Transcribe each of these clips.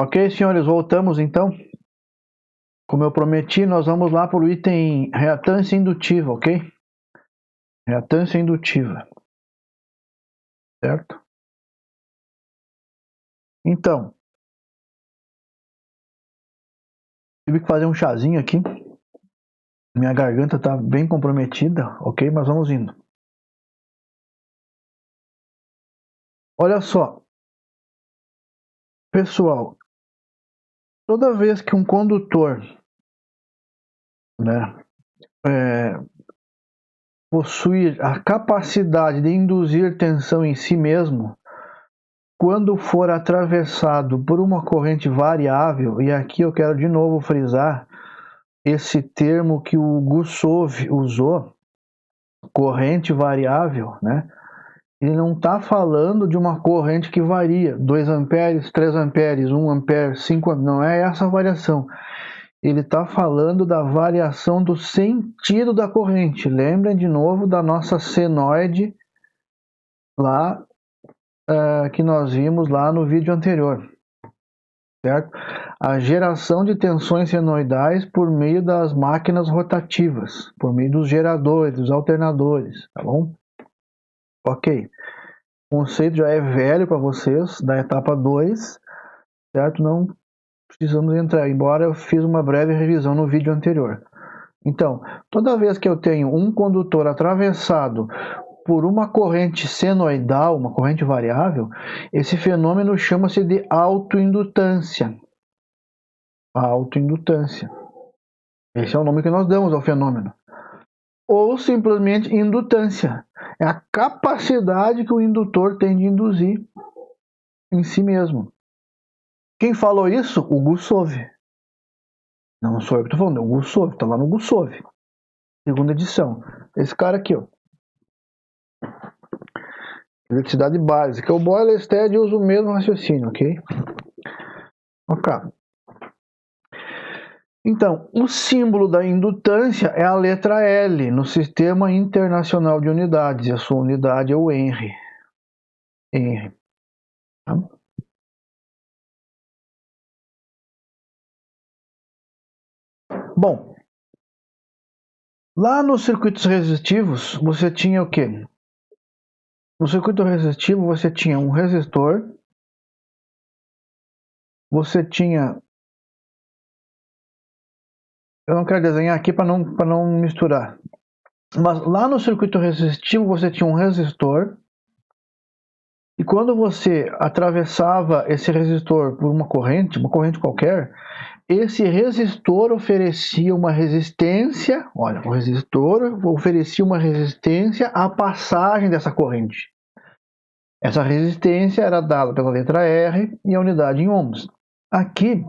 Ok, senhores, voltamos então. Como eu prometi, nós vamos lá para o item reatância indutiva, ok? Reatância indutiva. Certo? Então, tive que fazer um chazinho aqui. Minha garganta está bem comprometida, ok? Mas vamos indo. Olha só. Pessoal, toda vez que um condutor, né, possui a capacidade de induzir tensão em si mesmo, quando for atravessado por uma corrente variável, e aqui eu quero de novo frisar esse termo que o Gusov usou, corrente variável, né? Ele não está falando de uma corrente que varia, 2 amperes, 3 amperes, 1 ampere, 5 amperes, não é essa variação. Ele está falando da variação do sentido da corrente. Lembrem de novo da nossa senoide lá, que nós vimos lá no vídeo anterior, certo? A geração de tensões senoidais por meio das máquinas rotativas, por meio dos geradores, dos alternadores, tá bom? Ok. O conceito já é velho para vocês, da etapa 2, certo? Não precisamos entrar, embora eu fiz uma breve revisão no vídeo anterior. Então, toda vez que eu tenho um condutor atravessado por uma corrente senoidal, uma corrente variável, esse fenômeno chama-se de autoindutância. A autoindutância. Esse é o nome que nós damos ao fenômeno. Ou simplesmente indutância. É a capacidade que o indutor tem de induzir em si mesmo. Quem falou isso? O Gusov. Não sou eu que estou falando, é o Gusov. Está lá no Gusov. Segunda edição. Esse cara aqui, ó. Eletricidade básica. O Boyle-Stead usa o mesmo raciocínio, ok? Ok. Então, o símbolo da indutância é a letra L no Sistema Internacional de Unidades. E a sua unidade é o Henry. Henry. Tá? Bom, lá nos circuitos resistivos, você tinha o quê? No circuito resistivo, você tinha um resistor, você tinha... Eu não quero desenhar aqui para não misturar. Mas lá no circuito resistivo, você tinha um resistor, e quando você atravessava esse resistor por uma corrente qualquer, esse resistor oferecia uma resistência, olha, o resistor oferecia uma resistência à passagem dessa corrente. Essa resistência era dada pela letra R e a unidade em ohms. Aqui,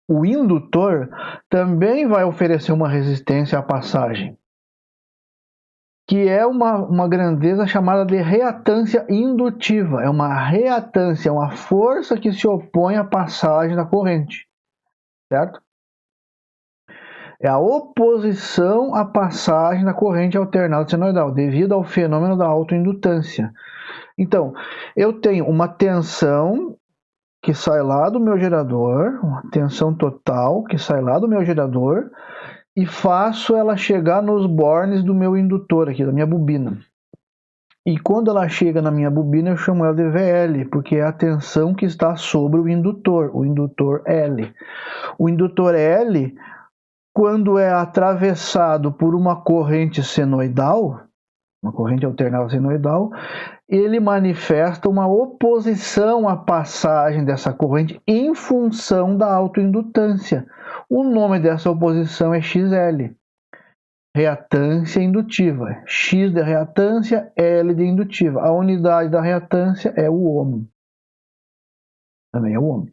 o indutor também vai oferecer uma resistência à passagem, que é uma grandeza chamada de reatância indutiva. É uma reatância, uma força que se opõe à passagem da corrente, certo? É a oposição à passagem da corrente alternada senoidal, devido ao fenômeno da autoindutância. Então, eu tenho uma tensão que sai lá do meu gerador, uma tensão total que sai lá do meu gerador, e faço ela chegar nos bornes do meu indutor aqui, da minha bobina. E quando ela chega na minha bobina, eu chamo ela de VL, porque é a tensão que está sobre o indutor L. O indutor L, quando é atravessado por uma corrente senoidal, uma corrente alternada senoidal, ele manifesta uma oposição à passagem dessa corrente em função da autoindutância. O nome dessa oposição é XL, reatância indutiva. X de reatância, L de indutiva. A unidade da reatância é o ohm. Também é o ohm.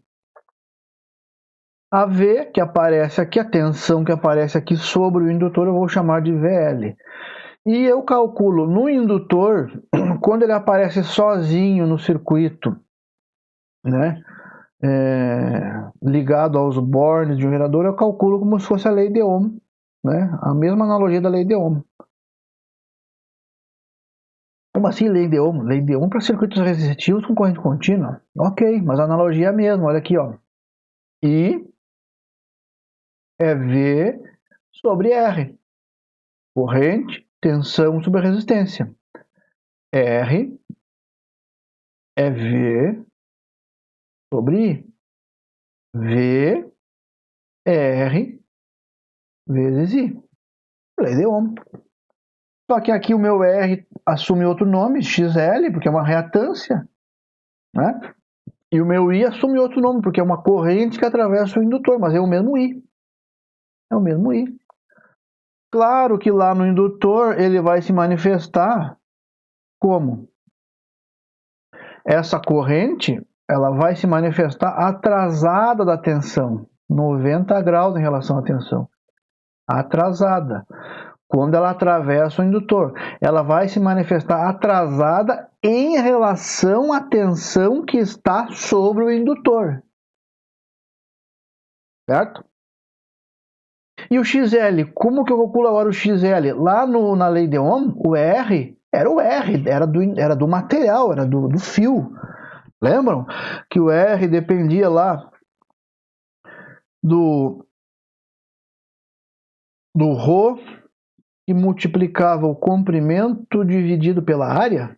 A V, que aparece aqui, a tensão que aparece aqui sobre o indutor, eu vou chamar de VL. E eu calculo no indutor, quando ele aparece sozinho no circuito, né, ligado aos bornes de um gerador, eu calculo como se fosse a lei de Ohm, né, a mesma analogia da lei de Ohm. Como assim lei de Ohm? Lei de Ohm para circuitos resistivos com corrente contínua? Ok, mas a analogia é a mesma, olha aqui, ó. I é V sobre R. Corrente, tensão sobre resistência. R é V sobre I. V é R vezes I. Lei de Ohm. Só que aqui o meu R assume outro nome, XL, porque é uma reatância, né? E o meu I assume outro nome, porque é uma corrente que atravessa o indutor, mas é o mesmo I. É o mesmo I. Claro que lá no indutor ele vai se manifestar como? Essa corrente, ela vai se manifestar atrasada da tensão, 90 graus em relação à tensão. Atrasada. Quando ela atravessa o indutor, ela vai se manifestar atrasada em relação à tensão que está sobre o indutor. Certo? E o XL, como que eu calculo agora o XL? Lá na lei de Ohm, o R era o R, era do material, era do fio. Lembram? Que o R dependia lá do ρ, que multiplicava o comprimento dividido pela área,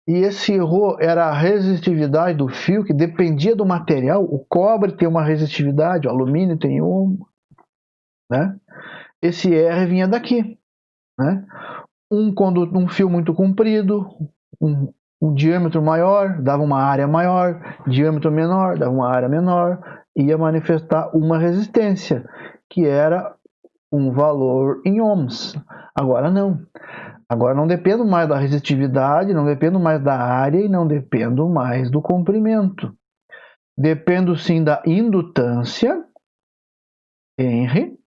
e esse ρ era a resistividade do fio, que dependia do material. O cobre tem uma resistividade, o alumínio tem uma, né? Esse R vinha daqui, né? Um fio muito comprido, um diâmetro maior, dava uma área maior, diâmetro menor, dava uma área menor, ia manifestar uma resistência, que era um valor em ohms. Agora não. Agora não dependo mais da resistividade, não dependo mais da área e não dependo mais do comprimento. Dependo sim da indutância, Henry.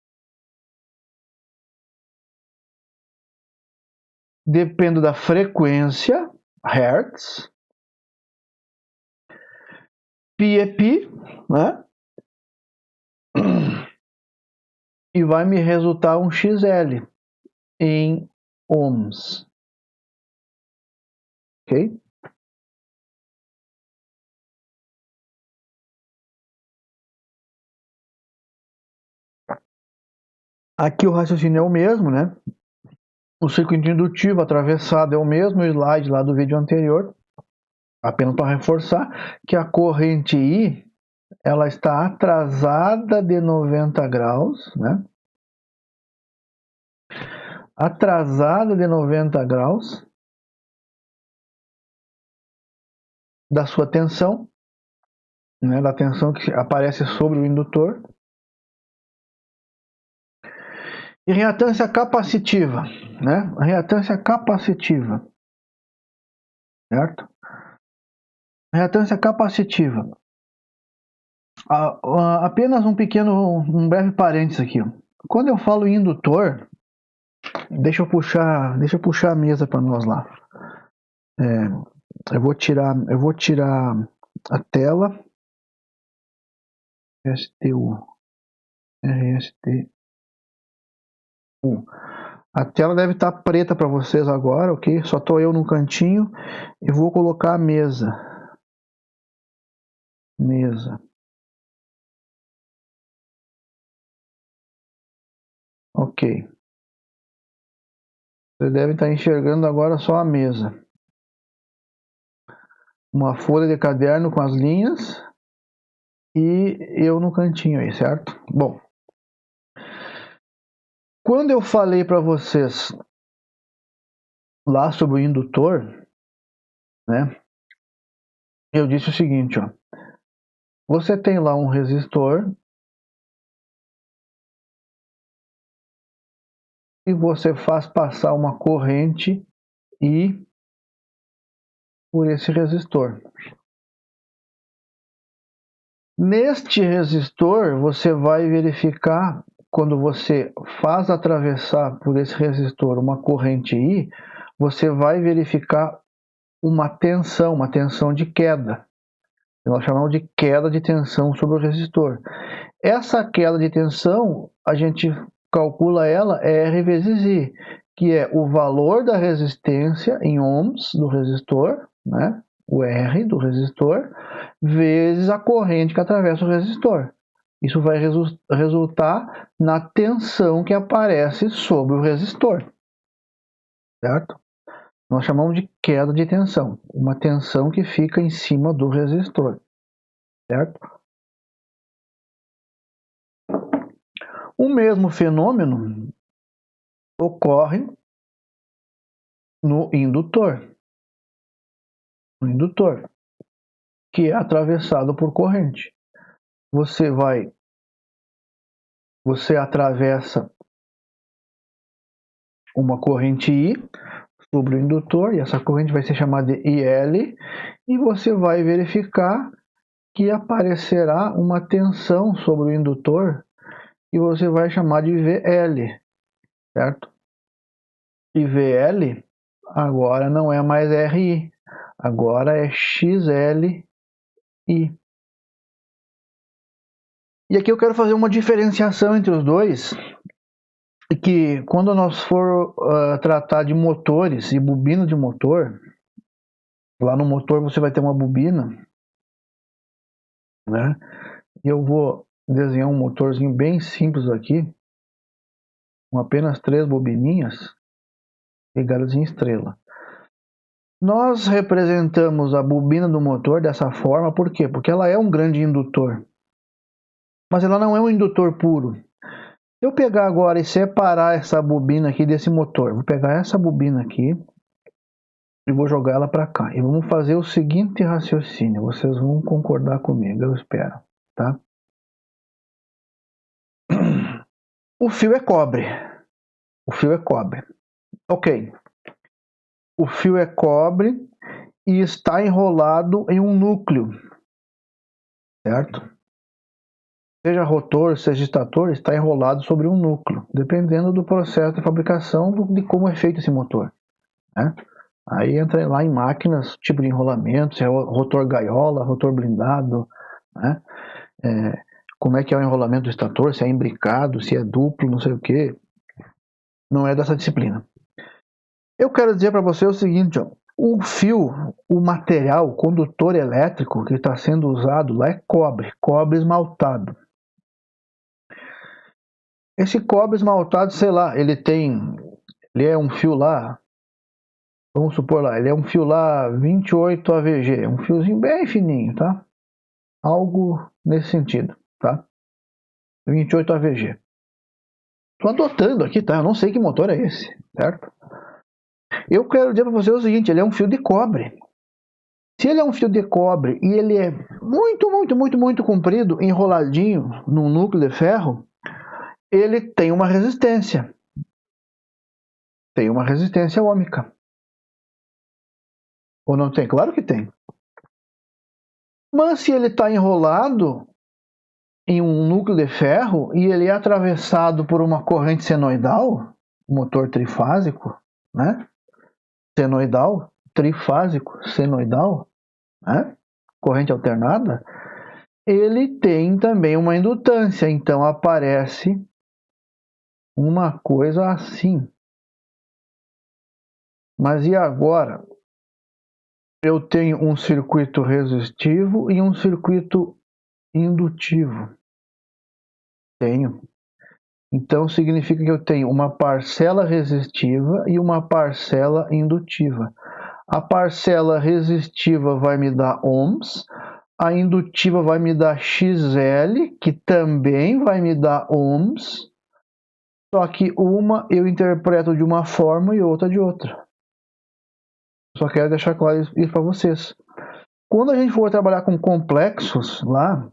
Dependo da frequência, Hertz. Pi é pi, né? E vai me resultar um XL em ohms. Ok? Aqui o raciocínio é o mesmo, né? O circuito indutivo atravessado é o mesmo slide lá do vídeo anterior. Apenas para reforçar que a corrente I, ela está atrasada de 90 graus, né? Atrasada de 90 graus da sua tensão, né? Da tensão que aparece sobre o indutor. E reatância capacitiva, né? Reatância capacitiva, certo? Reatância capacitiva. Apenas um breve parênteses aqui. Quando eu falo indutor, deixa eu puxar a mesa para nós lá. Eu vou tirar a tela. STU. A tela deve estar preta para vocês agora, ok? Só estou eu no cantinho e vou colocar a mesa. Ok. Vocês devem estar enxergando agora só a mesa. Uma folha de caderno com as linhas e eu no cantinho aí, certo? Bom, quando eu falei para vocês lá sobre o indutor, né? Eu disse o seguinte, ó. Você tem lá um resistor e você faz passar uma corrente I por esse resistor. Neste resistor, você vai verificar, quando você faz atravessar por esse resistor uma corrente I, você vai verificar uma tensão de queda. Nós chamamos de queda de tensão sobre o resistor. Essa queda de tensão, a gente calcula ela R vezes I, que é o valor da resistência em ohms do resistor, né? O R do resistor, vezes a corrente que atravessa o resistor. Isso vai resultar na tensão que aparece sobre o resistor, certo? Nós chamamos de queda de tensão, uma tensão que fica em cima do resistor, certo? O mesmo fenômeno ocorre no indutor, que é atravessado por corrente. Você atravessa uma corrente I sobre o indutor, e essa corrente vai ser chamada de IL, e você vai verificar que aparecerá uma tensão sobre o indutor, e você vai chamar de VL, certo? E VL agora não é mais RI, agora é XLI. E aqui eu quero fazer uma diferenciação entre os dois, que quando nós for tratar de motores e bobina de motor, lá no motor você vai ter uma bobina, né? E eu vou desenhar um motorzinho bem simples aqui, com apenas 3 bobininhas ligadas em estrela. Nós representamos a bobina do motor dessa forma, por quê? Porque ela é um grande indutor, mas ela não é um indutor puro. Se eu pegar agora e separar essa bobina aqui desse motor, vou pegar essa bobina aqui e vou jogar ela para cá. E vamos fazer o seguinte raciocínio, vocês vão concordar comigo, eu espero, tá? O fio é cobre. Ok. O fio é cobre e está enrolado em um núcleo, certo? Seja rotor, seja estator, está enrolado sobre um núcleo, dependendo do processo de fabricação, de como é feito esse motor, né? Aí entra lá em máquinas, tipo de enrolamento, se é rotor gaiola, rotor blindado, né? Como é que é o enrolamento do estator, se é imbricado, se é duplo, não sei o que. Não é dessa disciplina. Eu quero dizer para você o seguinte, ó, o fio, o material, o condutor elétrico que está sendo usado lá é cobre esmaltado. Esse cobre esmaltado, sei lá, ele é um fio lá, vamos supor lá, ele é um fio lá 28 AVG, um fiozinho bem fininho, tá? Algo nesse sentido, tá? 28 AVG. Estou adotando aqui, tá? Eu não sei que motor é esse, certo? Eu quero dizer para você o seguinte, ele é um fio de cobre. Se ele é um fio de cobre e ele é muito comprido, enroladinho num núcleo de ferro, ele tem uma resistência. Tem uma resistência ômica. Ou não tem? Claro que tem. Mas se ele está enrolado em um núcleo de ferro e ele é atravessado por uma corrente senoidal, motor trifásico, né? Senoidal, trifásico, senoidal, né? Corrente alternada, ele tem também uma indutância, então aparece uma coisa assim. Mas e agora? Eu tenho um circuito resistivo e um circuito indutivo. Tenho. Então significa que eu tenho uma parcela resistiva e uma parcela indutiva. A parcela resistiva vai me dar ohms, a indutiva vai me dar XL, que também vai me dar ohms, só que uma eu interpreto de uma forma e outra de outra. Só quero deixar claro isso para vocês. Quando a gente for trabalhar com complexos lá,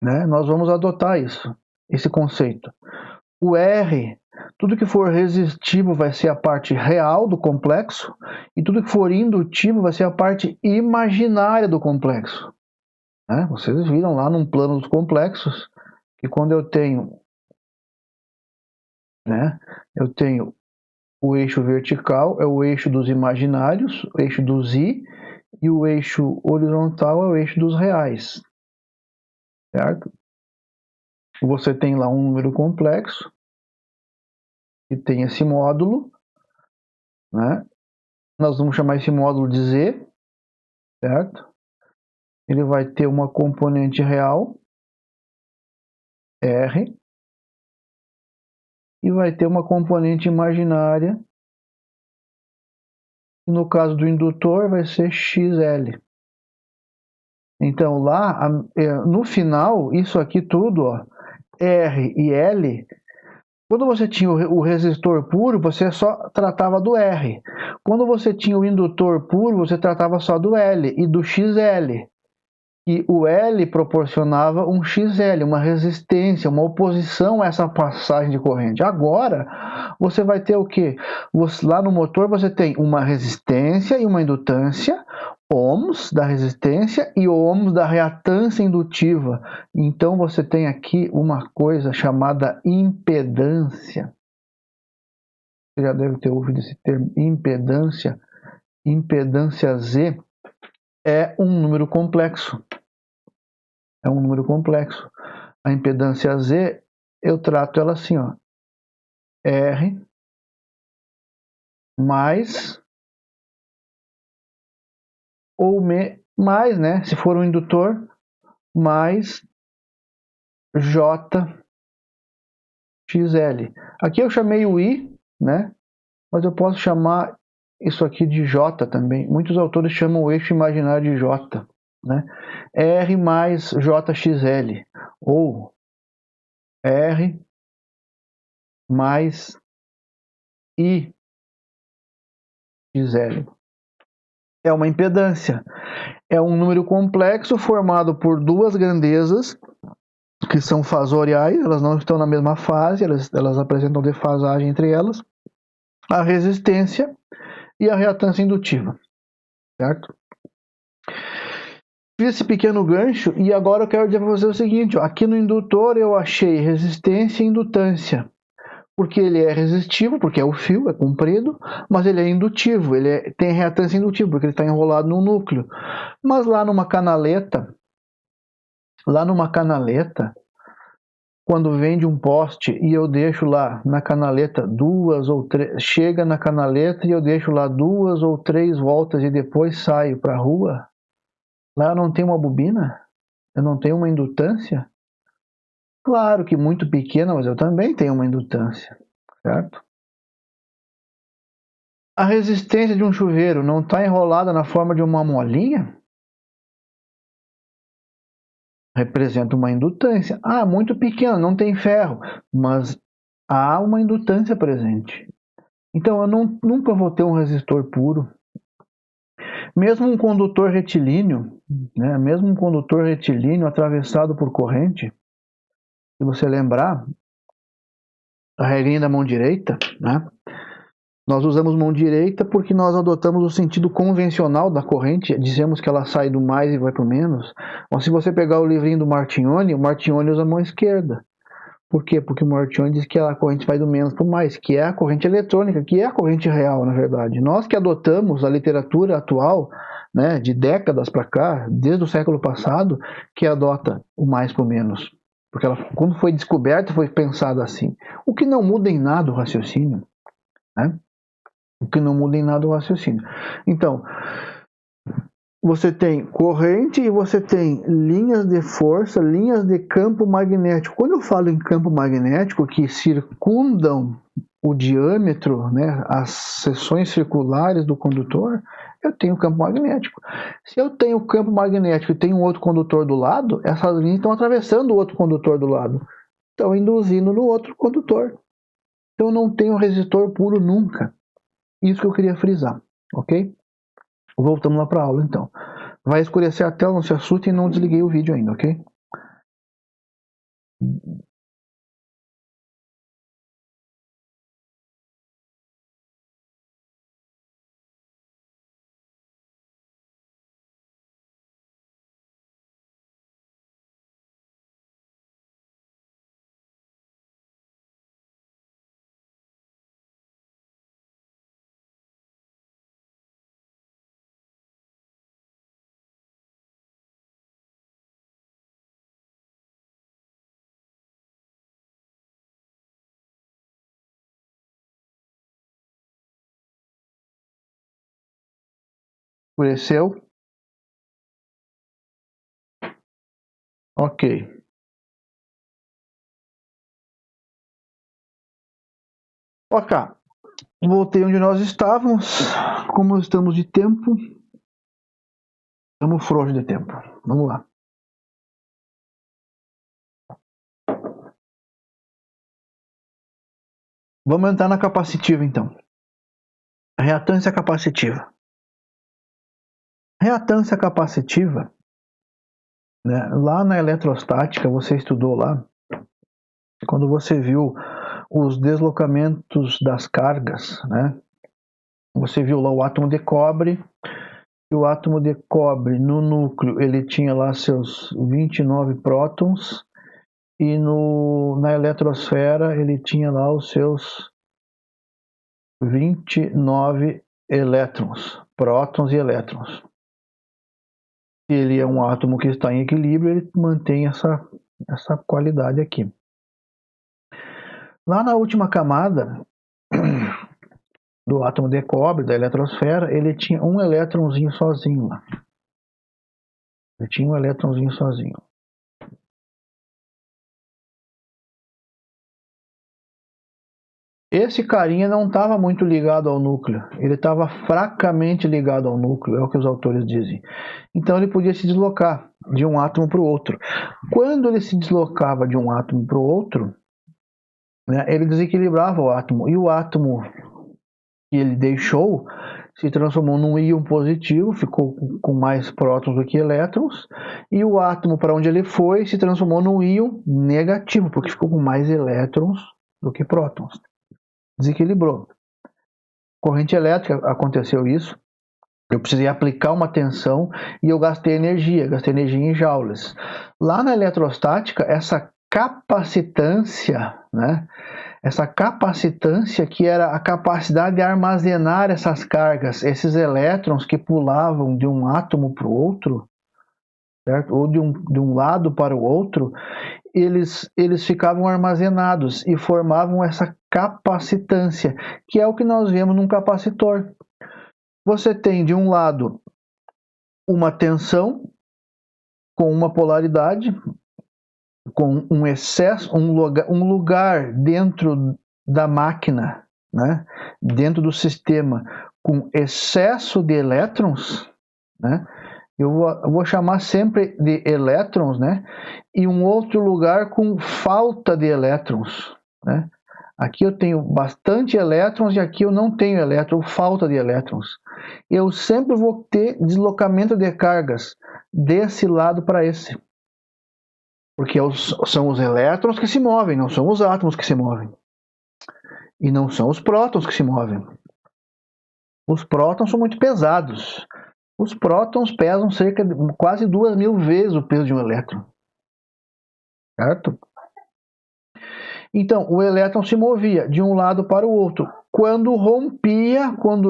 né, nós vamos adotar esse conceito. O R, tudo que for resistivo vai ser a parte real do complexo, e tudo que for indutivo vai ser a parte imaginária do complexo. Né? Vocês viram lá num plano dos complexos que quando eu tenho o eixo vertical é o eixo dos imaginários, o eixo dos I, e o eixo horizontal é o eixo dos reais, certo? Você tem lá um número complexo que tem esse módulo, né? Nós vamos chamar esse módulo de Z, certo? Ele vai ter uma componente real R, e vai ter uma componente imaginária, que no caso do indutor vai ser XL. Então lá, no final, isso aqui tudo, ó, R e L, quando você tinha o resistor puro, você só tratava do R. Quando você tinha o indutor puro, você tratava só do L e do XL. E o L proporcionava um XL, uma resistência, uma oposição a essa passagem de corrente. Agora, você vai ter o quê? Lá no motor você tem uma resistência e uma indutância, ohms da resistência e ohms da reatância indutiva. Então você tem aqui uma coisa chamada impedância. Você já deve ter ouvido esse termo, impedância. Impedância Z é um número complexo. É um número complexo. A impedância Z, eu trato ela assim, ó, R mais ou mais, né, se for um indutor, mais JXL. Aqui eu chamei o I, né, mas eu posso chamar isso aqui de J também. Muitos autores chamam o eixo imaginário de J, né? R mais JXL, ou R mais IXL. É uma impedância. É um número complexo formado por duas grandezas que são fasoriais, elas não estão na mesma fase, elas apresentam defasagem entre elas, a resistência e a reatância indutiva, certo? Fiz esse pequeno gancho e agora eu quero dizer para você o seguinte, ó, aqui no indutor eu achei resistência e indutância, porque ele é resistivo, porque é o fio, é comprido, mas ele é indutivo, tem reatância indutiva, porque ele está enrolado no núcleo. Mas lá numa canaleta, quando vende um poste e eu deixo lá na canaleta duas ou três, chega na canaleta e eu deixo lá 2 ou 3 voltas e depois saio para a rua, lá eu não tenho uma bobina? Eu não tenho uma indutância? Claro que muito pequena, mas eu também tenho uma indutância, certo? A resistência de um chuveiro não está enrolada na forma de uma molinha? Representa uma indutância. Ah, muito pequena, não tem ferro, mas há uma indutância presente. Então eu nunca vou ter um resistor puro. Mesmo um condutor retilíneo, né, mesmo um condutor retilíneo atravessado por corrente, se você lembrar, a regrinha da mão direita, né, nós usamos mão direita porque nós adotamos o sentido convencional da corrente, dizemos que ela sai do mais e vai para o menos. Mas se você pegar o livrinho do Martignoni, o Martignoni usa a mão esquerda. Por quê? Porque o Martignoni diz que a corrente vai do menos para o mais, que é a corrente eletrônica, que é a corrente real, na verdade. Nós que adotamos a literatura atual, né, de décadas para cá, desde o século passado, que adota o mais para o menos. Porque ela, quando foi descoberta, foi pensada assim. O que não muda em nada o raciocínio, né? O que não muda em nada o raciocínio. Então, você tem corrente e você tem linhas de força, linhas de campo magnético. Quando eu falo em campo magnético, que circundam o diâmetro, né, as seções circulares do condutor, eu tenho campo magnético. Se eu tenho campo magnético e tenho um outro condutor do lado, essas linhas estão atravessando o outro condutor do lado, estão induzindo no outro condutor. Então eu não tenho resistor puro nunca. Isso que eu queria frisar, ok? Voltamos lá para a aula então. Vai escurecer a tela, não se assuste e não desliguei o vídeo ainda, ok? Escureceu? Ok. Ok, voltei onde nós estávamos. Como estamos de tempo? Estamos frouxos de tempo. Vamos lá. Vamos entrar na capacitiva, então. Reatância capacitiva. Reatância capacitiva, né? Lá na eletrostática, você estudou lá, quando você viu os deslocamentos das cargas, né? Você viu lá o átomo de cobre, e o átomo de cobre no núcleo, ele tinha lá seus 29 prótons, e na eletrosfera ele tinha lá os seus 29 elétrons, prótons e elétrons. Ele é um átomo que está em equilíbrio, ele mantém essa qualidade aqui. Lá na última camada do átomo de cobre, da eletrosfera, ele tinha um elétronzinho sozinho lá. Ele tinha um elétronzinho sozinho. Esse carinha não estava muito ligado ao núcleo, ele estava fracamente ligado ao núcleo, é o que os autores dizem. Então ele podia se deslocar de um átomo para o outro. Quando ele se deslocava de um átomo para o outro, né, ele desequilibrava o átomo, e o átomo que ele deixou se transformou num íon positivo, ficou com mais prótons do que elétrons, e o átomo para onde ele foi se transformou num íon negativo, porque ficou com mais elétrons do que prótons. Desequilibrou. Corrente elétrica, aconteceu isso. Eu precisei aplicar uma tensão e eu gastei energia em joules. Lá na eletrostática, essa capacitância, né? Essa capacitância que era a capacidade de armazenar essas cargas, esses elétrons que pulavam de um átomo para o outro, certo? Ou de um lado para o outro, eles ficavam armazenados e formavam essa capacitância, que é o que nós vemos num capacitor. Você tem de um lado uma tensão com uma polaridade, com um excesso, um lugar dentro da máquina, né, dentro do sistema, com excesso de elétrons, né, eu vou chamar sempre de elétrons, né, e um outro lugar com falta de elétrons, né. Aqui eu tenho bastante elétrons e aqui eu não tenho elétrons, falta de elétrons. Eu sempre vou ter deslocamento de cargas desse lado para esse. Porque são os elétrons que se movem, não são os átomos que se movem. E não são os prótons que se movem. Os prótons são muito pesados. Os prótons pesam quase 2.000 vezes o peso de um elétron. Certo? Então, o elétron se movia de um lado para o outro. Quando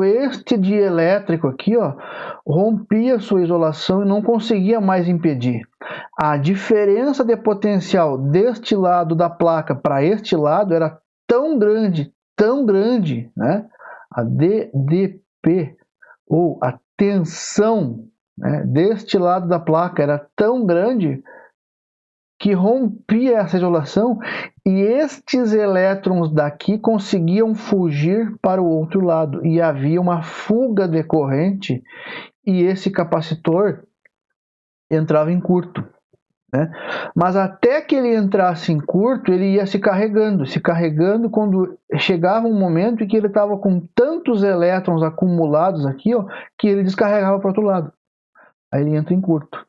este dielétrico aqui, ó, rompia sua isolação e não conseguia mais impedir. A diferença de potencial deste lado da placa para este lado era tão grande, né? A DDP, ou a tensão, né, deste lado da placa era tão grande que rompia essa isolação e estes elétrons daqui conseguiam fugir para o outro lado e havia uma fuga de corrente e esse capacitor entrava em curto, né? Mas até que ele entrasse em curto, ele ia se carregando quando chegava um momento em que ele estava com tantos elétrons acumulados aqui, ó, que ele descarregava para o outro lado. Aí ele entra em curto.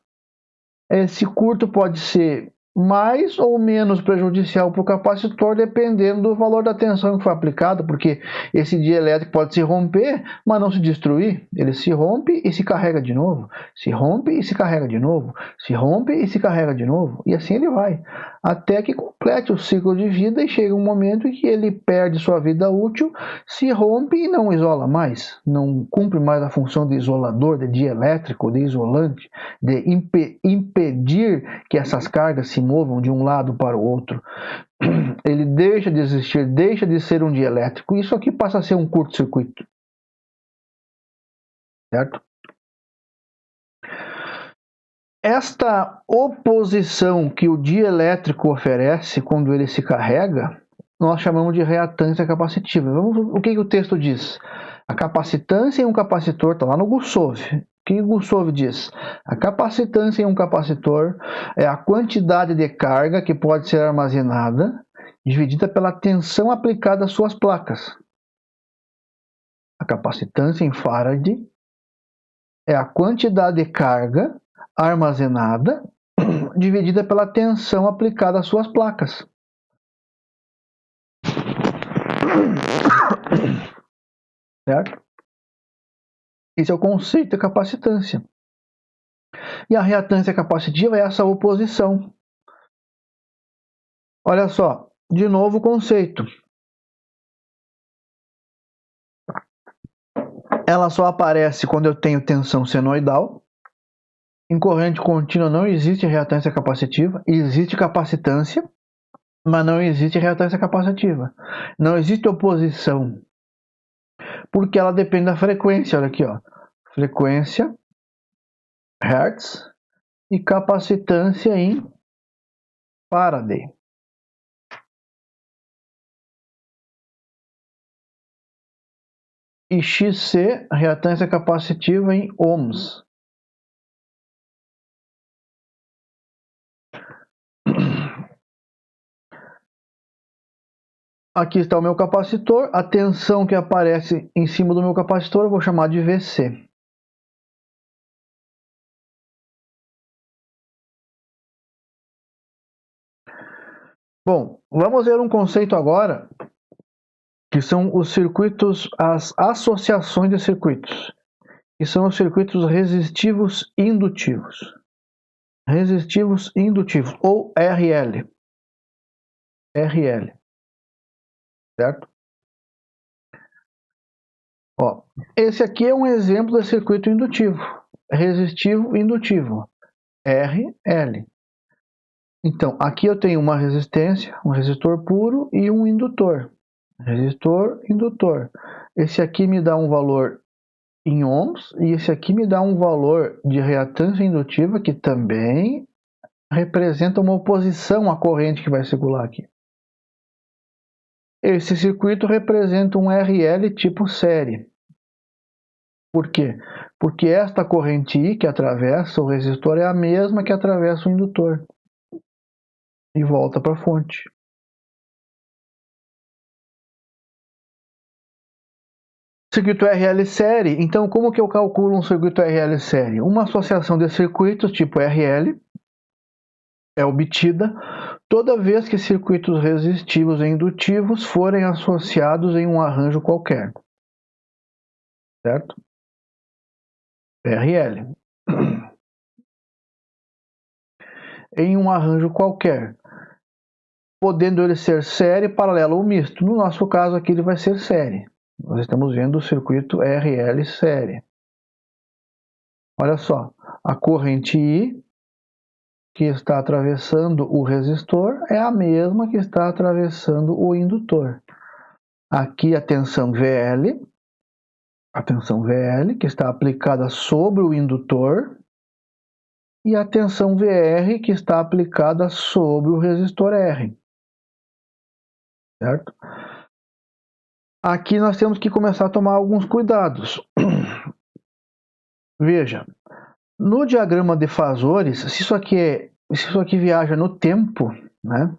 Esse curto pode ser mais ou menos prejudicial para o capacitor, dependendo do valor da tensão que foi aplicada, porque esse dielétrico pode se romper, mas não se destruir. Ele se rompe e se carrega de novo, se rompe e se carrega de novo, se rompe e se carrega de novo, e assim ele vai, até que complete o ciclo de vida e chega um momento em que ele perde sua vida útil, se rompe e não isola mais, não cumpre mais a função de isolador, de dielétrico, de isolante, de impedir que essas cargas se movam de um lado para o outro. Ele deixa de existir, deixa de ser um dielétrico. Isso aqui passa a ser um curto-circuito. Certo? Esta oposição que o dielétrico oferece quando ele se carrega, nós chamamos de reatância capacitiva. O que o texto diz? A capacitância em um capacitor, está lá no Gussov. O que o Gussov diz? A capacitância em um capacitor é a quantidade de carga que pode ser armazenada dividida pela tensão aplicada às suas placas. A capacitância em Faraday é a quantidade de carga armazenada dividida pela tensão aplicada às suas placas. Certo? Esse é o conceito de capacitância. E a reatância capacitiva é essa oposição. Olha só, de novo o conceito. Ela só aparece quando eu tenho tensão senoidal. Em corrente contínua não existe reatância capacitiva, existe capacitância, mas não existe reatância capacitiva. Não existe oposição, porque ela depende da frequência. Olha aqui, ó. Frequência, Hertz, e capacitância em Faraday. E XC, reatância capacitiva em ohms. Aqui está o meu capacitor, a tensão que aparece em cima do meu capacitor eu vou chamar de VC. Bom, vamos ver um conceito agora, que são os circuitos, as associações de circuitos, que são os circuitos resistivos indutivos. Resistivos indutivos, ou RL. RL. Certo? Ó, esse aqui é um exemplo de circuito indutivo. Resistivo indutivo. RL. Então, aqui eu tenho uma resistência, um resistor puro e um indutor. Resistor, indutor. Esse aqui me dá um valor em ohms e esse aqui me dá um valor de reatância indutiva que também representa uma oposição à corrente que vai circular aqui. Esse circuito representa um RL tipo série. Por quê? Porque esta corrente I que atravessa o resistor é a mesma que atravessa o indutor e volta para a fonte. Circuito RL série. Então, como que eu calculo um circuito RL série? Uma associação de circuitos tipo RL é obtida toda vez que circuitos resistivos e indutivos forem associados em um arranjo qualquer. Certo? RL. Em um arranjo qualquer. Podendo ele ser série, paralelo ou misto. No nosso caso aqui ele vai ser série. Nós estamos vendo o circuito RL série. Olha só, a corrente I que está atravessando o resistor é a mesma que está atravessando o indutor. Aqui a tensão VL, que está aplicada sobre o indutor, e a tensão VR que está aplicada sobre o resistor R. Certo? Aqui nós temos que começar a tomar alguns cuidados. Veja, no diagrama de fasores, se isso aqui viaja no tempo, né?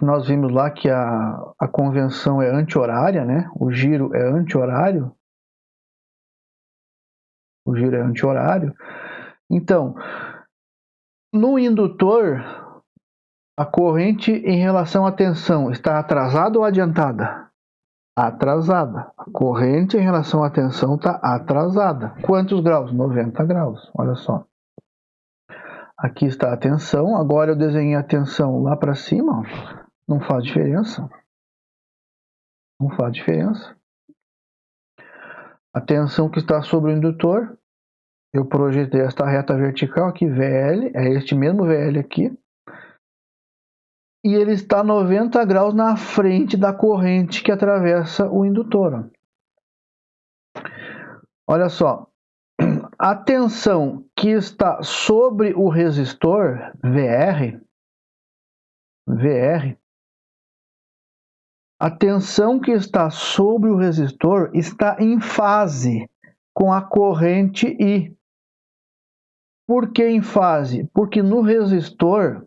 Nós vimos lá que a convenção é anti-horária, né? O giro é anti-horário. O giro é anti-horário. Então, no indutor, a corrente em relação à tensão está atrasada ou adiantada? Atrasada. A corrente em relação à tensão está atrasada. Quantos graus? 90 graus. Olha só. Aqui está a tensão. Agora eu desenhei a tensão lá para cima. Não faz diferença. Não faz diferença. A tensão que está sobre o indutor, eu projetei esta reta vertical aqui, VL, é este mesmo VL aqui. E ele está 90 graus na frente da corrente que atravessa o indutor. Olha só, a tensão que está sobre o resistor, VR, A tensão que está sobre o resistor está em fase com a corrente I. Por que em fase? Porque no resistor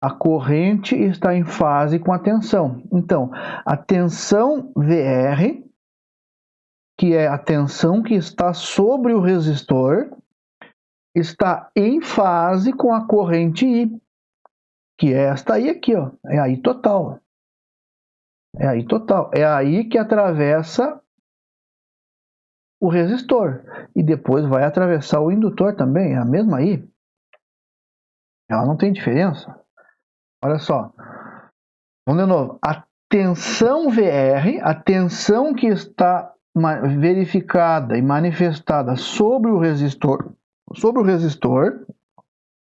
a corrente está em fase com a tensão. Então, a tensão VR, que é a tensão que está sobre o resistor, está em fase com a corrente I, que é esta aí aqui, ó. É a I total. É a I total. É a I que atravessa o resistor e depois vai atravessar o indutor também, é a mesma I. Ela não tem diferença. Olha só. Vamos de novo. A tensão VR, a tensão que está verificada e manifestada sobre o resistor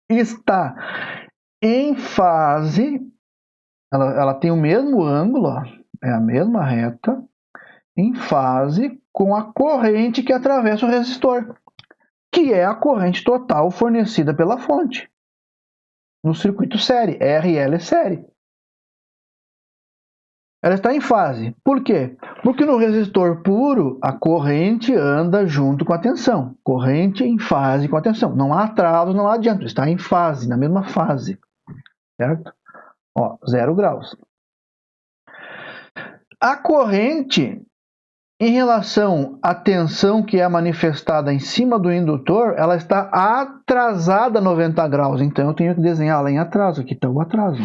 está em fase, ela tem o mesmo ângulo, ó, é a mesma reta, em fase com a corrente que atravessa o resistor, que é a corrente total fornecida pela fonte no circuito série, RL série. Ela está em fase. Por quê? Porque no resistor puro, a corrente anda junto com a tensão. Corrente em fase com a tensão. Não há atraso, não há adianto. Está em fase, na mesma fase. Certo? Ó, 0 graus. A corrente, em relação à tensão que é manifestada em cima do indutor, ela está atrasada 90 graus. Então, eu tenho que desenhar ela em atraso. Aqui está o atraso.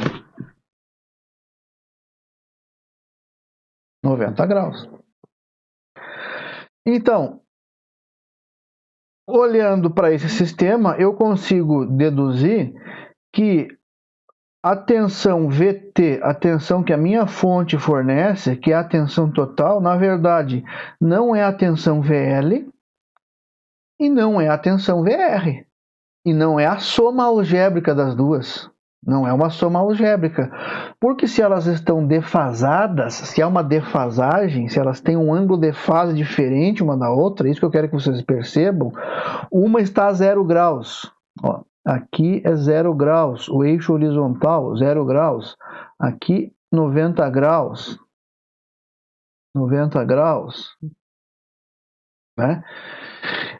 90 graus. Então, olhando para esse sistema, eu consigo deduzir que a tensão VT, a tensão que a minha fonte fornece, que é a tensão total, na verdade, não é a tensão VL e não é a tensão VR. E não é a soma algébrica das duas. Não é uma soma algébrica. Porque se elas estão defasadas, se há uma defasagem, se elas têm um ângulo de fase diferente uma da outra, isso que eu quero que vocês percebam, uma está a 0 graus. Ó, aqui é 0 graus, o eixo horizontal, 0 graus. Aqui, 90 graus. 90 graus. Né?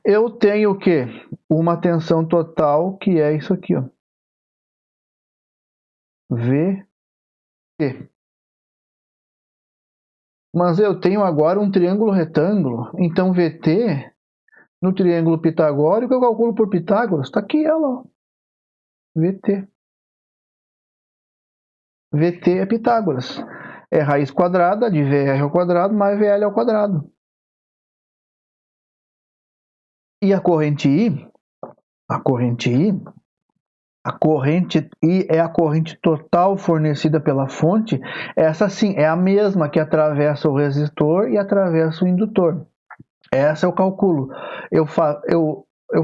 Eu tenho o quê? Uma tensão total, que é isso aqui, ó. VT. Mas eu tenho agora um triângulo retângulo. Então, VT, no triângulo pitagórico, eu calculo por Pitágoras. Está aqui ela, ó. VT. VT é Pitágoras. É raiz quadrada de VR ao quadrado mais VL ao quadrado. E a corrente I? A corrente I é a corrente total fornecida pela fonte. Essa sim é a mesma que atravessa o resistor e atravessa o indutor. Essa eu calculo. Eu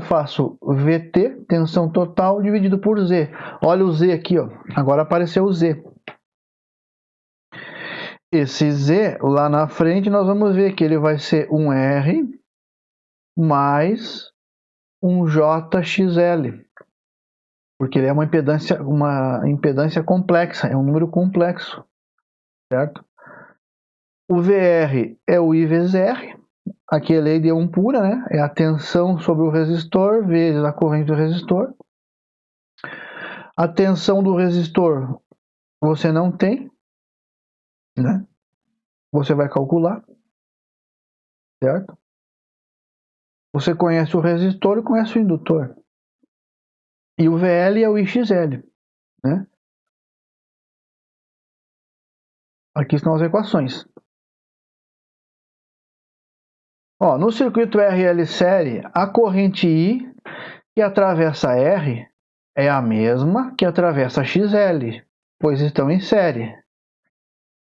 faço VT, tensão total, dividido por Z. Olha o Z aqui, ó. Agora apareceu o Z. Esse Z, lá na frente, nós vamos ver que ele vai ser um R mais um JXL. Porque ele é uma impedância complexa, é um número complexo. Certo? O VR é o I vezes R. Aqui é lei de 1 pura, né? É a tensão sobre o resistor vezes a corrente do resistor. A tensão do resistor você não tem, né? Você vai calcular, certo? Você conhece o resistor e conhece o indutor. E o VL é o IXL, né? Aqui estão as equações. Ó, no circuito RL série, a corrente I que atravessa R é a mesma que atravessa XL, pois estão em série.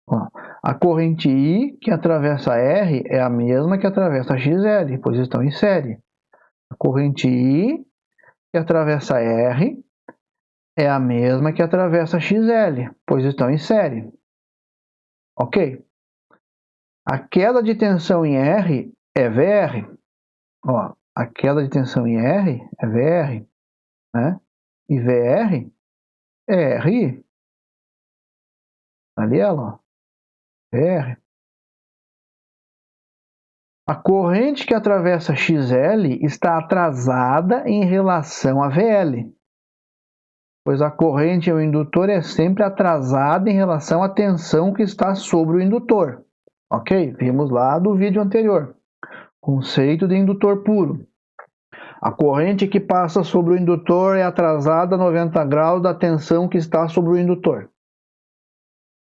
Ó, a corrente I que atravessa R é a mesma que atravessa XL, pois estão em série. A corrente I que atravessa R é a mesma que atravessa XL, pois estão em série. Ok? A queda de tensão em R é VR. Ó, a queda de tensão em R é VR, né? E VR é RI. Ali ela, ó. VR. A corrente que atravessa XL está atrasada em relação a VL, pois a corrente ao indutor é sempre atrasada em relação à tensão que está sobre o indutor. Ok? Vimos lá do vídeo anterior. Conceito de indutor puro. A corrente que passa sobre o indutor é atrasada a 90 graus da tensão que está sobre o indutor.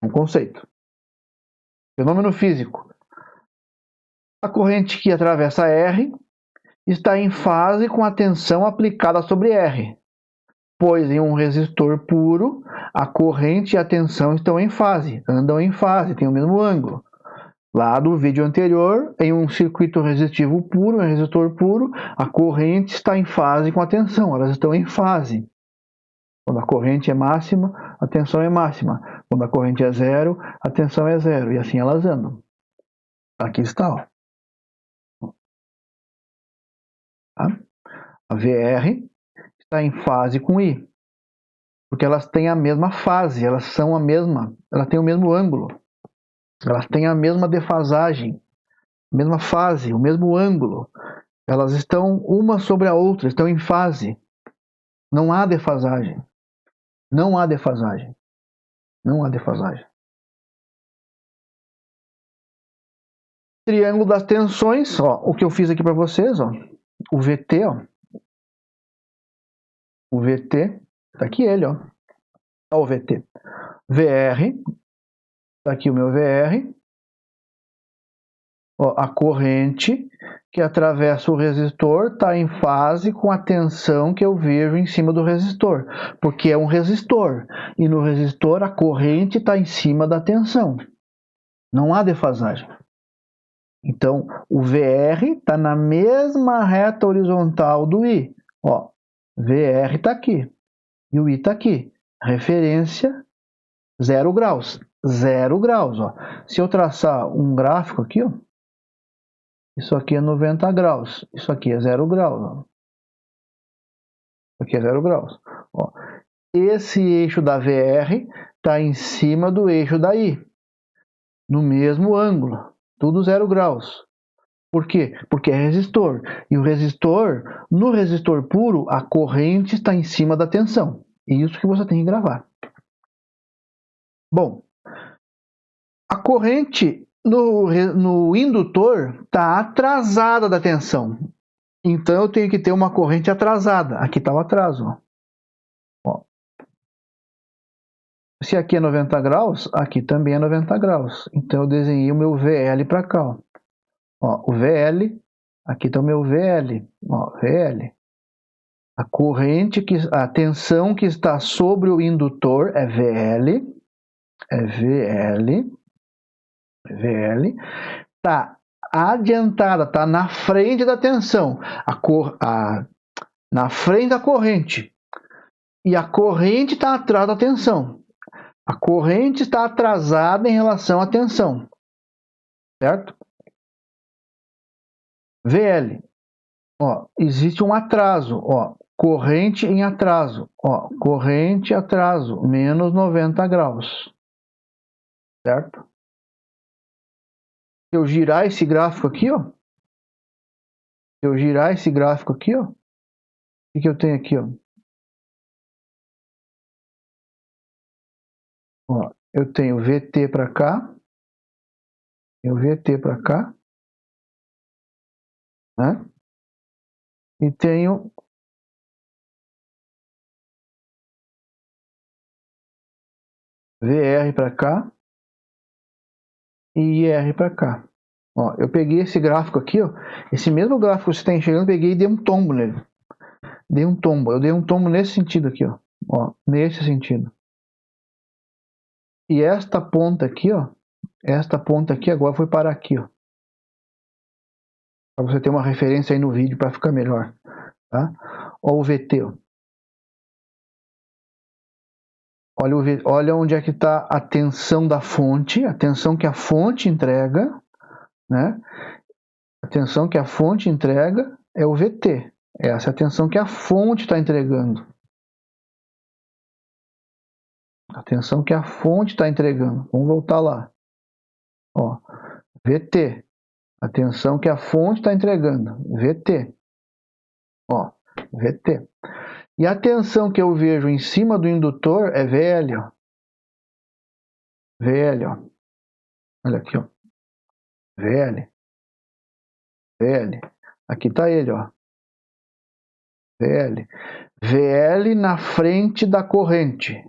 Um conceito. Fenômeno físico. A corrente que atravessa R está em fase com a tensão aplicada sobre R, pois em um resistor puro, a corrente e a tensão estão em fase, andam em fase, têm o mesmo ângulo. Lá do vídeo anterior, em um circuito resistivo puro, um resistor puro, a corrente está em fase com a tensão, elas estão em fase. Quando a corrente é máxima, a tensão é máxima. Quando a corrente é zero, a tensão é zero. E assim elas andam. Aqui está, ó. Tá? A VR está em fase com I, porque elas têm a mesma fase, elas são a mesma, elas têm o mesmo ângulo, elas têm a mesma defasagem, a mesma fase, o mesmo ângulo. Elas estão uma sobre a outra, estão em fase. Não há defasagem. Não há defasagem. Não há defasagem. Triângulo das tensões, ó, o que eu fiz aqui para vocês, ó, o VT, ó. O VT, tá aqui ele, ó. Ó o VT. VR, tá aqui o meu VR. Ó, a corrente que atravessa o resistor está em fase com a tensão que eu vejo em cima do resistor, porque é um resistor, e no resistor a corrente está em cima da tensão. Não há defasagem. Então, o VR está na mesma reta horizontal do I. Ó, VR está aqui e o I está aqui. Referência 0 graus. 0 graus. Ó. Se eu traçar um gráfico aqui, ó, isso aqui é 90 graus. Isso aqui é 0 graus. Ó. Isso aqui é 0 graus. Ó. Esse eixo da VR está em cima do eixo da I. No mesmo ângulo. Tudo 0 graus. Por quê? Porque é resistor. E o resistor, no resistor puro, a corrente está em cima da tensão. Isso que você tem que gravar. Bom, a corrente no indutor está atrasada da tensão. Então eu tenho que ter uma corrente atrasada. Aqui está o atraso. Ó. Se aqui é 90 graus, aqui também é 90 graus. Então eu desenhei o meu VL para cá. Ó, o VL, aqui está o meu VL. Ó, VL. A corrente, a tensão que está sobre o indutor é VL. É VL. VL. Está adiantada, está na frente da tensão. Na frente da corrente. E a corrente está atrás da tensão. A corrente está atrasada em relação à tensão. Certo? VL. Ó, existe um atraso. Ó, corrente em atraso. Ó, corrente atraso. Menos 90 graus. Certo? Se eu girar esse gráfico aqui, ó. Se eu girar esse gráfico aqui, ó. O que eu tenho aqui, ó? Ó, eu tenho VT para cá. Tenho VT para cá. Né? E tenho VR para cá e IR para cá. Ó, eu peguei esse gráfico aqui, ó, esse mesmo gráfico que você está enxergando, eu peguei e dei um tombo nele. Dei um tombo. Eu dei um tombo nesse sentido aqui, ó, nesse sentido. E esta ponta aqui, ó, esta ponta aqui agora foi parar aqui, ó. Para você ter uma referência aí no vídeo para ficar melhor, tá? Ó o VT, ó. Olha onde é que está a tensão da fonte, a tensão que a fonte entrega, né? A tensão que a fonte entrega é o VT. Essa é a tensão que a fonte está entregando. A tensão que a fonte está entregando. Vamos voltar lá. Ó, VT. A tensão que a fonte está entregando. VT. Ó, VT. E a tensão que eu vejo em cima do indutor é VL. Ó. VL. Ó. Olha aqui. Ó. VL. VL. Aqui está ele. Ó. VL. VL na frente da corrente.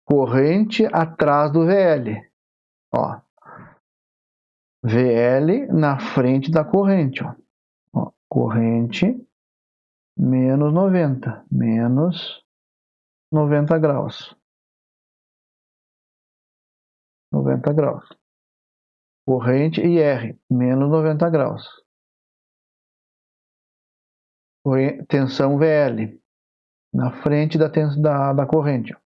Corrente atrás do VL. Ó. VL na frente da corrente. Ó. Corrente menos 90. Menos 90 graus. 90 graus. Corrente e R, menos 90 graus. Tensão VL, na frente da corrente.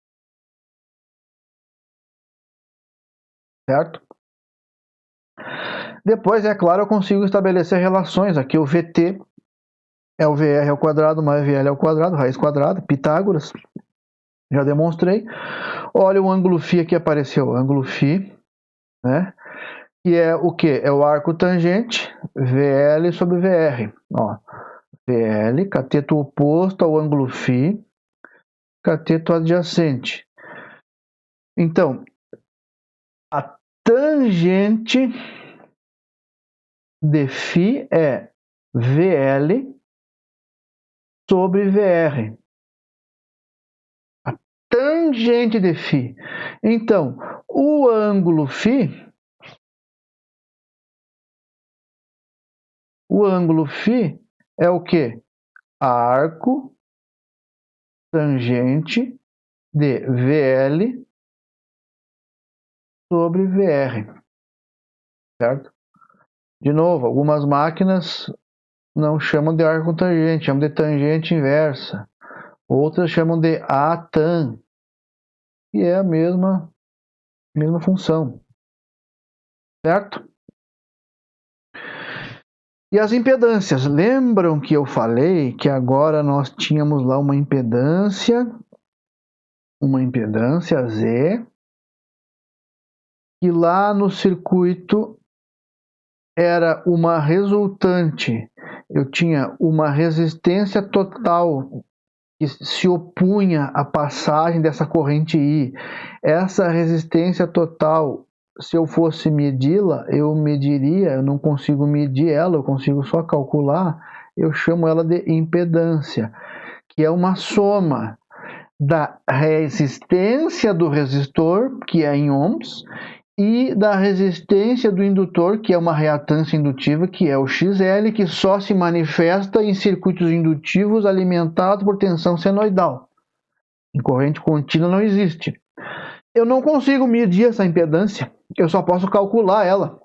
Certo? Depois, é claro, eu consigo estabelecer relações. Aqui o VT é o VR ao quadrado mais VL ao quadrado, raiz quadrada, Pitágoras. Já demonstrei. Olha o ângulo φ aqui apareceu, ângulo φ, né? Que é o que? É o arco tangente, VL sobre VR. Ó, VL, cateto oposto ao ângulo φ, cateto adjacente. Então, a tangente de φ é VL sobre VR. A tangente de φ. Então, o ângulo φ é o que? Arco tangente de VL sobre VR. Certo? De novo, algumas máquinas não chamam de arco tangente, chamam de tangente inversa. Outras chamam de ATAN, que é a mesma função. Certo? E as impedâncias. Lembram que eu falei que agora nós tínhamos lá uma impedância Z, que lá no circuito era uma resultante. Eu tinha uma resistência total que se opunha à passagem dessa corrente I. Essa resistência total, se eu fosse medi-la, eu mediria, eu não consigo medir ela, eu consigo só calcular, eu chamo ela de impedância, que é uma soma da resistência do resistor, que é em ohms, e da resistência do indutor, que é uma reatância indutiva, que é o XL, que só se manifesta em circuitos indutivos alimentados por tensão senoidal. Em corrente contínua não existe. Eu não consigo medir essa impedância, eu só posso calcular ela.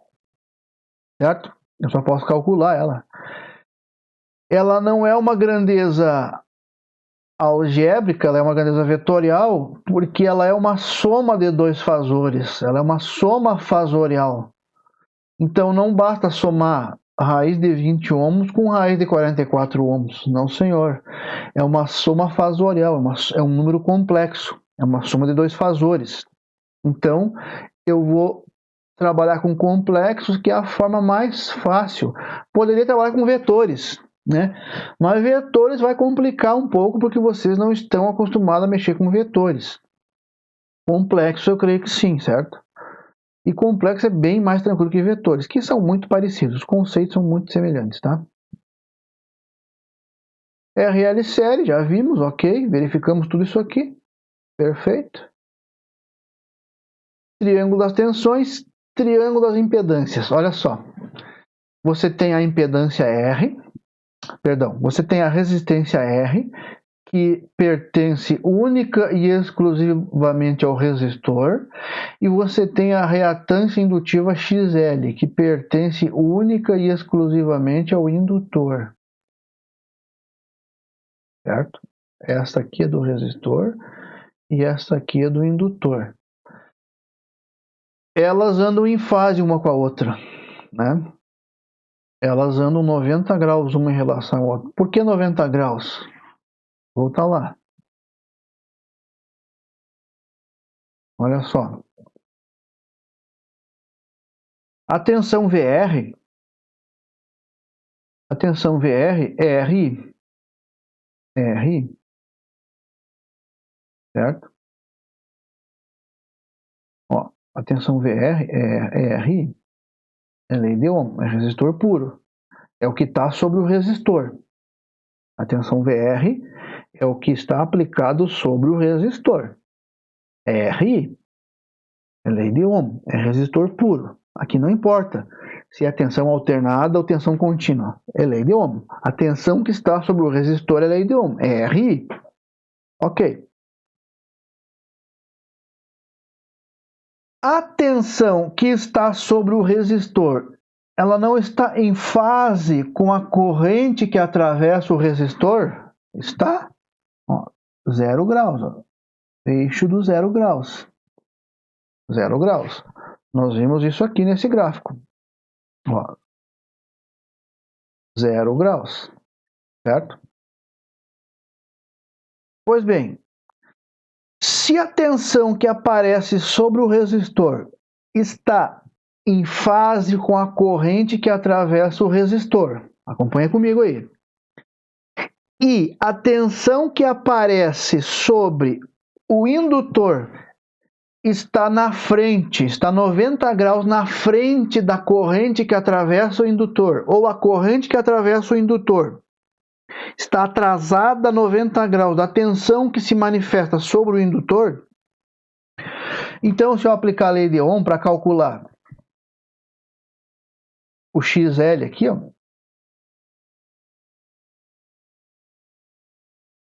Certo? Eu só posso calcular ela. Ela não é uma grandeza algébrica, ela é uma grandeza vetorial, porque ela é uma soma de dois fasores, ela é uma soma fasorial. Então não basta somar raiz de 20 ohms com raiz de 44 ohms, não senhor. É uma soma fasorial, é um número complexo, é uma soma de dois fasores. Então eu vou trabalhar com complexos, que é a forma mais fácil. Poderia trabalhar com vetores, né? Mas vetores vai complicar um pouco porque vocês não estão acostumados a mexer com vetores. Complexo eu creio que sim, certo? E complexo é bem mais tranquilo que vetores, que são muito parecidos, os conceitos são muito semelhantes, tá? RL série, já vimos, ok, verificamos tudo isso aqui, perfeito. Triângulo das tensões, triângulo das impedâncias, olha só. Você tem a impedância R, você tem a resistência R, que pertence única e exclusivamente ao resistor, e você tem a reatância indutiva XL, que pertence única e exclusivamente ao indutor. Certo? Esta aqui é do resistor e esta aqui é do indutor. Elas andam em fase uma com a outra, né? Elas andam 90 graus uma em relação à outra. Por que 90 graus? Volta lá. Olha só. A tensão VR é RI, certo? Ó, a tensão VR é RI, é lei de Ohm, é resistor puro. É o que está sobre o resistor. A tensão VR é o que está aplicado sobre o resistor. É RI, é lei de Ohm, é resistor puro. Aqui não importa se é tensão alternada ou tensão contínua, é lei de Ohm. A tensão que está sobre o resistor é lei de Ohm, é RI. Ok. A tensão que está sobre o resistor, ela não está em fase com a corrente que atravessa o resistor? Está? Ó, 0 graus. Ó. Eixo do 0 graus. 0 graus. Nós vimos isso aqui nesse gráfico. Ó, 0 graus. Certo? Pois bem, se a tensão que aparece sobre o resistor está em fase com a corrente que atravessa o resistor, acompanha comigo aí. E a tensão que aparece sobre o indutor está na frente, está 90 graus na frente da corrente que atravessa o indutor, ou a corrente que atravessa o indutor está atrasada 90 graus da tensão que se manifesta sobre o indutor. Então, se eu aplicar a lei de Ohm para calcular o XL aqui, ó,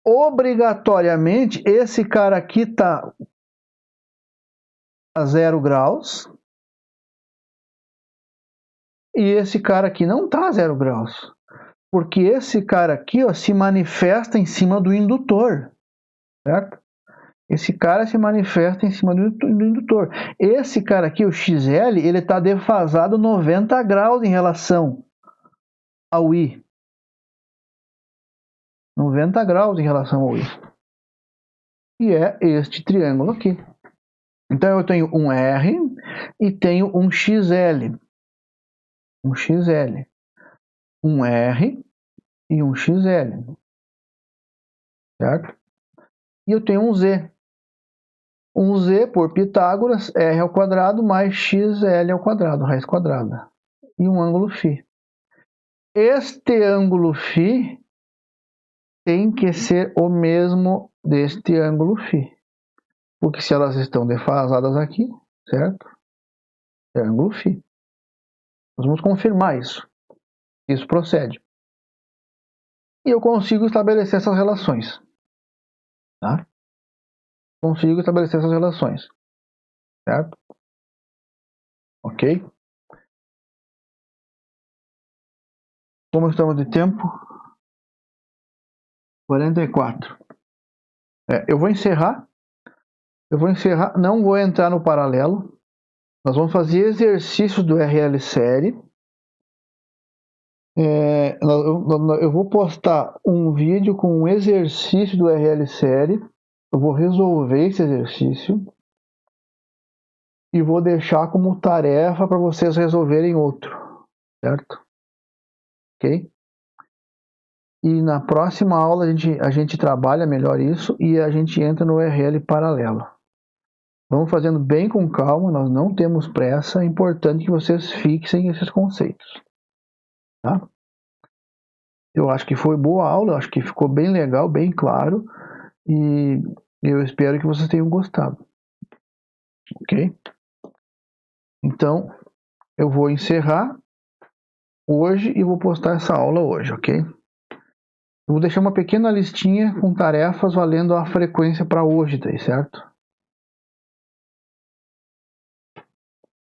obrigatoriamente esse cara aqui está a 0 graus e esse cara aqui não está a 0 graus. Porque esse cara aqui, ó, se manifesta em cima do indutor, certo? Esse cara se manifesta em cima do indutor. Esse cara aqui, o XL, ele está defasado 90 graus em relação ao I. 90 graus em relação ao I. E é este triângulo aqui. Então eu tenho um R e tenho um XL. Um XL. Um R e um XL. Certo? E eu tenho um Z. Um Z por Pitágoras, R ao quadrado mais XL ao quadrado, raiz quadrada. E um ângulo φ. Este ângulo φ tem que ser o mesmo deste ângulo φ. Porque se elas estão defasadas aqui, certo? É ângulo φ. Nós vamos confirmar isso. Isso procede. E eu consigo estabelecer essas relações. Tá? Consigo estabelecer essas relações. Certo? Ok? Como estamos de tempo? 44. Eu vou encerrar. Não vou entrar no paralelo. Nós vamos fazer exercícios do RL série. Eu vou postar um vídeo com um exercício do RL série. Eu vou resolver esse exercício. E vou deixar como tarefa para vocês resolverem outro. Certo? Ok? E na próxima aula a gente trabalha melhor isso e a gente entra no RL paralelo. Vamos fazendo bem com calma, nós não temos pressa, é importante que vocês fixem esses conceitos. Tá? Eu acho que foi boa aula, acho que ficou bem legal, bem claro, e eu espero que vocês tenham gostado. Ok? Então, eu vou encerrar hoje e vou postar essa aula hoje, ok? Eu vou deixar uma pequena listinha com tarefas valendo a frequência para hoje, certo?